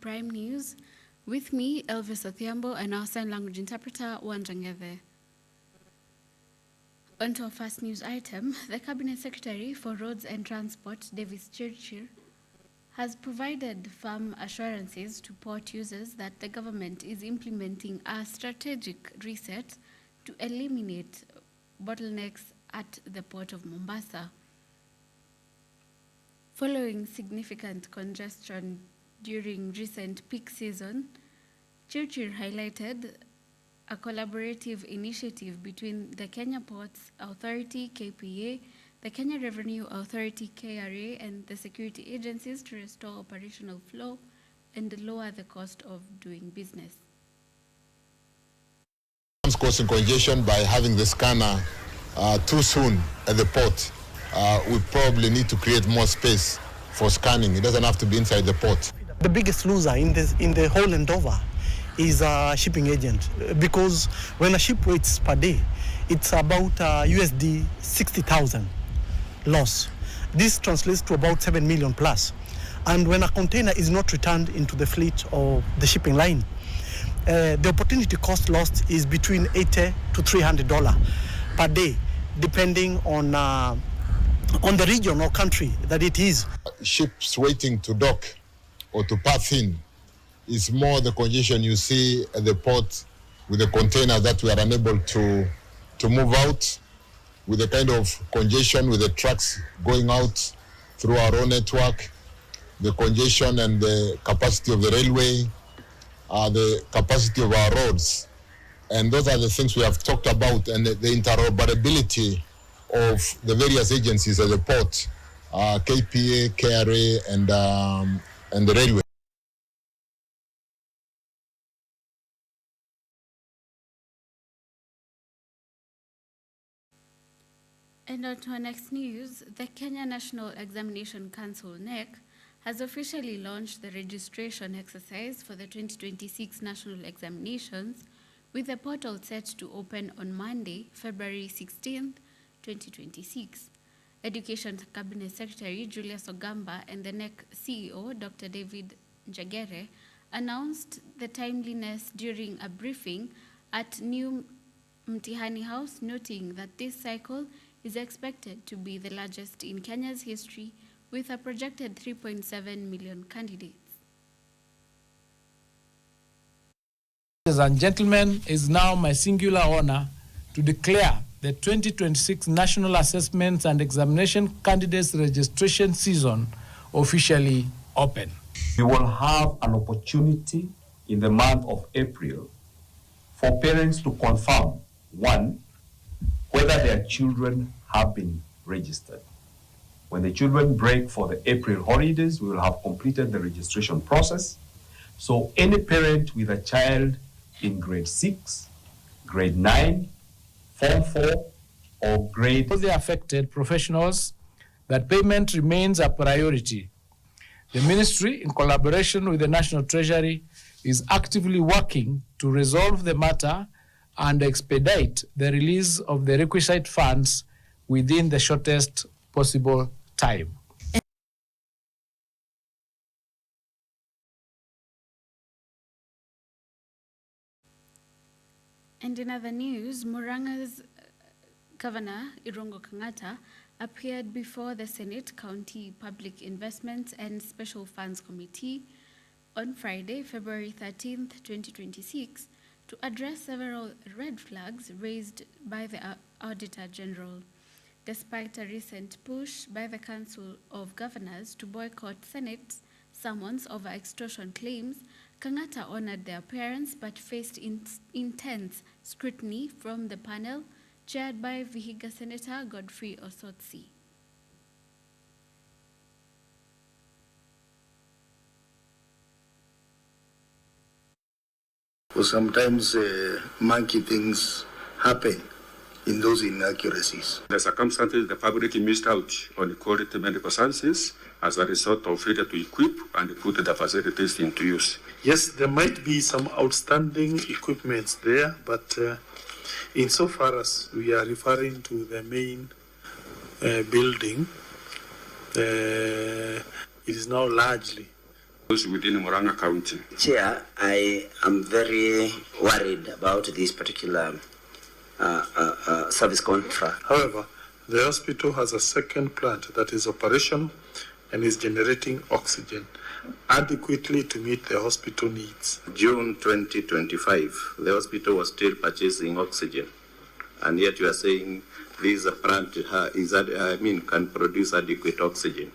Prime News. With me, Elvis Othiambo, and our sign language interpreter, Wanjangeve. On to our first news item, the Cabinet Secretary for Roads and Transport, Davis Chirchir, has provided firm assurances to port users that the government is implementing a strategic reset to eliminate bottlenecks at the port of Mombasa. Following significant congestion during recent peak season, Chirchir highlighted a collaborative initiative between the Kenya Ports Authority, KPA, the Kenya Revenue Authority, KRA, and the security agencies to restore operational flow and lower the cost of doing business. Causing congestion by having the scanner too soon at the port. We probably need to create more space for scanning. It doesn't have to be inside the port. The biggest loser in the whole endeavor is a shipping agent, because when a ship waits per day, it's about USD 60,000 loss. This translates to about 7 million plus. And when a container is not returned into the fleet or the shipping line, the opportunity cost lost is between $80 to $300 per day, depending on the region or country that it is. Ships waiting to dock or to pass in is more the congestion you see at the port with the containers that we are unable to move out, with the kind of congestion with the trucks going out through our own network, the congestion and the capacity of the railway, the capacity of our roads. And those are the things we have talked about, and the interoperability of the various agencies at the port, KPA, KRA, and the railway. And on to our next news, the Kenya National Examination Council, NEC, has officially launched the registration exercise for the 2026 national examinations, with the portal set to open on Monday, February 16th, 2026. Education Cabinet Secretary Julius Ogamba and the NEC CEO, Dr. David Njagere, announced the timeliness during a briefing at New Mtihani House, noting that this cycle is expected to be the largest in Kenya's history, with a projected 3.7 million candidates. Ladies and gentlemen, it is now my singular honor to declare the 2026 National Assessments and Examination Candidates Registration Season officially open. We will have an opportunity in the month of April for parents to confirm, one, whether their children have been registered. When the children break for the April holidays, we will have completed the registration process. So any parent with a child in grade 6, grade 9, Form 4, or grade... For the affected professionals, that payment remains a priority. The Ministry, in collaboration with the National Treasury, is actively working to resolve the matter and expedite the release of the requisite funds within the shortest possible time. And in other news, Muranga's Governor Irungu Kang'ata appeared before the Senate County Public Investments and Special Funds Committee on Friday, February 13th, 2026, to address several red flags raised by the Auditor General. Despite a recent push by the Council of Governors to boycott Senate summons over extortion claims, Kang'ata honored their appearance but faced intense scrutiny from the panel chaired by Vihiga Senator Godfrey Osotsi. Well, sometimes monkey things happen in those inaccuracies. The circumstances the public missed out on quality medical services as a result of failure to equip and put the facilities into use. Yes, there might be some outstanding equipments there, but insofar as we are referring to the main building, it is now largely within Murang'a County. Chair, I am very worried about this particular service contract. However, the hospital has a second plant that is operational and is generating oxygen adequately to meet the hospital needs. June 2025, the hospital was still purchasing oxygen, and yet you are saying this plant can produce adequate oxygen.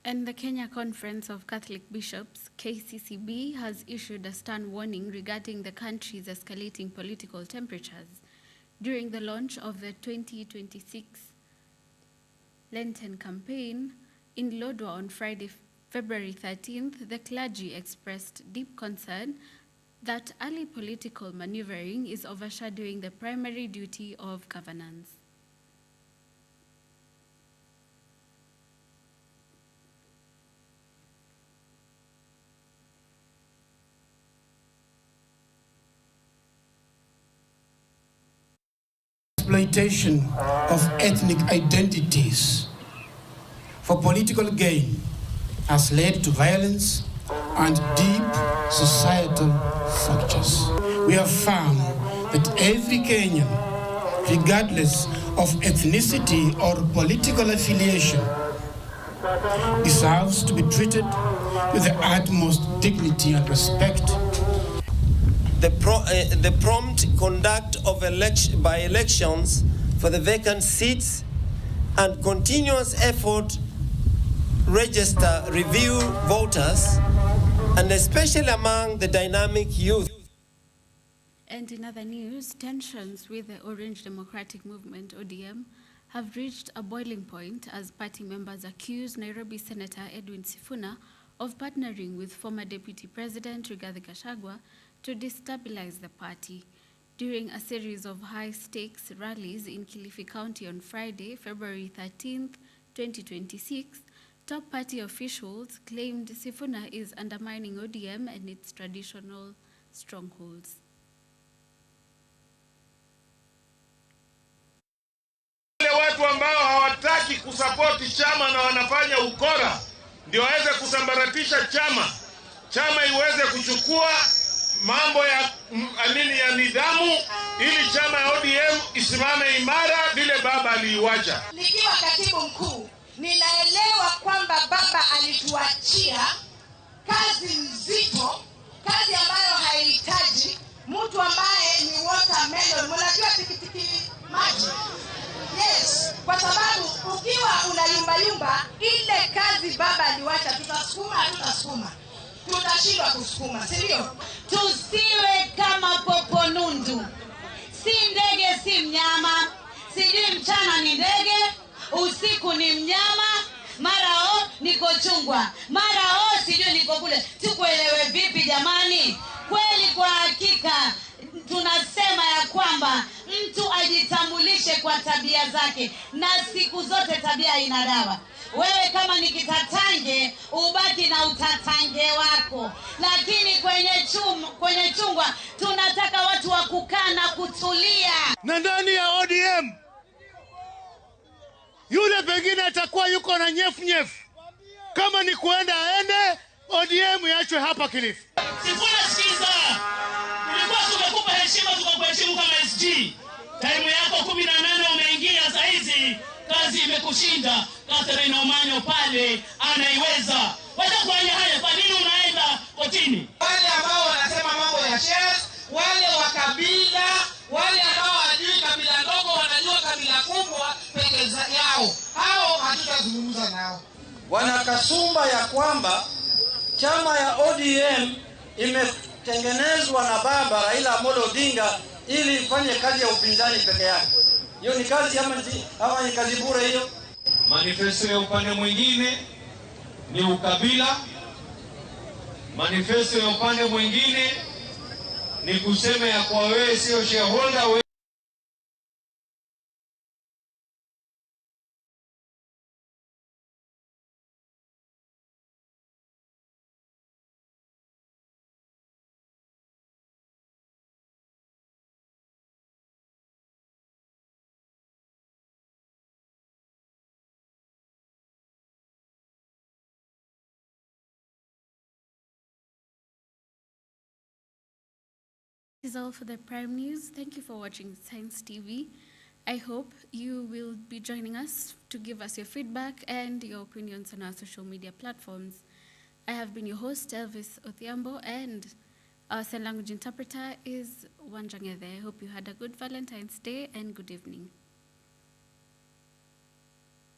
And the Kenya Conference of Catholic Bishops, KCCB, has issued a stern warning regarding the country's escalating political temperatures. During the launch of the 2026 Lenten campaign in Lodwar on Friday, February 13th, the clergy expressed deep concern that early political maneuvering is overshadowing the primary duty of governance. Exploitation of ethnic identities for political gain has led to violence and deep societal fractures. We have found that every Kenyan, regardless of ethnicity or political affiliation, deserves to be treated with the utmost dignity and respect. The prompt conduct of by-elections for the vacant seats and continuous effort register, review voters, and especially among the dynamic youth. And in other news, tensions with the Orange Democratic Movement, ODM, have reached a boiling point as party members accuse Nairobi Senator Edwin Sifuna of partnering with former Deputy President Rigathi Gachagua to destabilize the party. During a series of high-stakes rallies in Kilifi County on Friday, February 13th, 2026, top party officials claimed Sifuna is undermining ODM and its traditional strongholds. Wale watu ambao hawataki kusapoti chama na wanafanya ukora ndio waweze kusambaratisha chama iweze kuchukua mambo ya nidhamu ili chama ya ODM isimame imara vile baba aliiwacha. Nikiwa katibu mkuu, ninaelewa kwamba baba alituachia kazi nzito, kazi ambayo haihitaji mtu ambaye ni watermelon. Mnajua tikitiki maji? Yes, kwa sababu ukiwa unayumba ile kazi baba aliwacha, tutasukuma. Tutashindwa kusukuma, si ndio? Tusiwe kama popo nundu. Si ndege si mnyama. Sijui mchana ni ndege, usiku ni mnyama, mara niko chungwa, mara sijui niko kule. Tukuelewe vipi jamani? Kweli kwa hakika tunasema ya kwamba mtu ajitambulishe kwa tabia zake, na siku zote tabia ina dawa. Wewe kama ni kitatange, ubaki na utatange wako. Lakini kwenye chungwa tunataka watu wa kukaa na kutulia. Na ndani ya ODM yule pengine atakuwa yuko na nyefu. Kama ni kuenda aende, ODM iachwe hapa Kilifi. Sifuna sikiza. Nilikuwa tumekupa heshima, tukakuheshimu kama SG. Time yako 18 umeingia saa hizi. Kazi imekushinda. Catherine Omanyo pale anaiweza. Wacha kufanya haya, kwa nini unaenda kotini? Wale ambao wanasema mambo ya shares, wale wa kabila, wale ambao hawajui kabila ndogo wanajua kabila kubwa peke yao, hao hatutazungumza nao. Wanakasumba ya kwamba chama ya ODM imetengenezwa na baba Raila Amolo Odinga ili ifanye kazi ya upinzani peke yake. Hiyo ni kazi ama ni kazi bure hiyo? Manifesto ya upande mwingine ni ukabila. Manifesto ya upande mwingine ni kusema ya kwa wewe sio shareholder. Is all for the Prime News. Thank you for watching Science TV. I hope you will be joining us to give us your feedback and your opinions on our social media platforms. I have been your host, Elvis Othiambo, and our sign language interpreter is Wanjangede. I hope you had a good Valentine's Day and good evening.